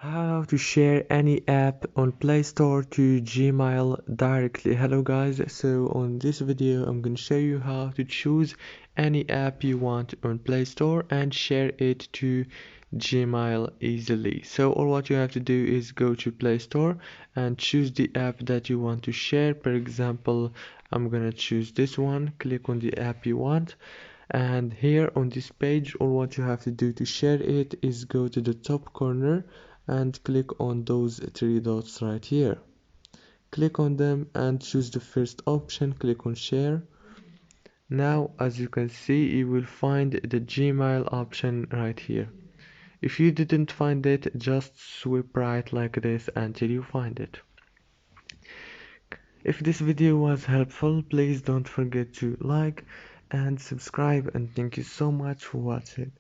How to share any app on Play Store to Gmail directly. Hello guys, so on this video I'm going to show you how to choose any app you want on Play Store and share it to Gmail easily. So all what you have to do is go to Play Store and choose the app that you want to share. For example, I'm gonna choose this one. Click on the app you want, and here on this page all what you have to do to share it is go to the top corner and click on those three dots right here. Click on them and choose the first option. Click on share. Now as you can see, you will find the Gmail option right here. If you didn't find it, just swipe right like this until you find it. If this video was helpful, please don't forget to like and subscribe, and thank you so much for watching.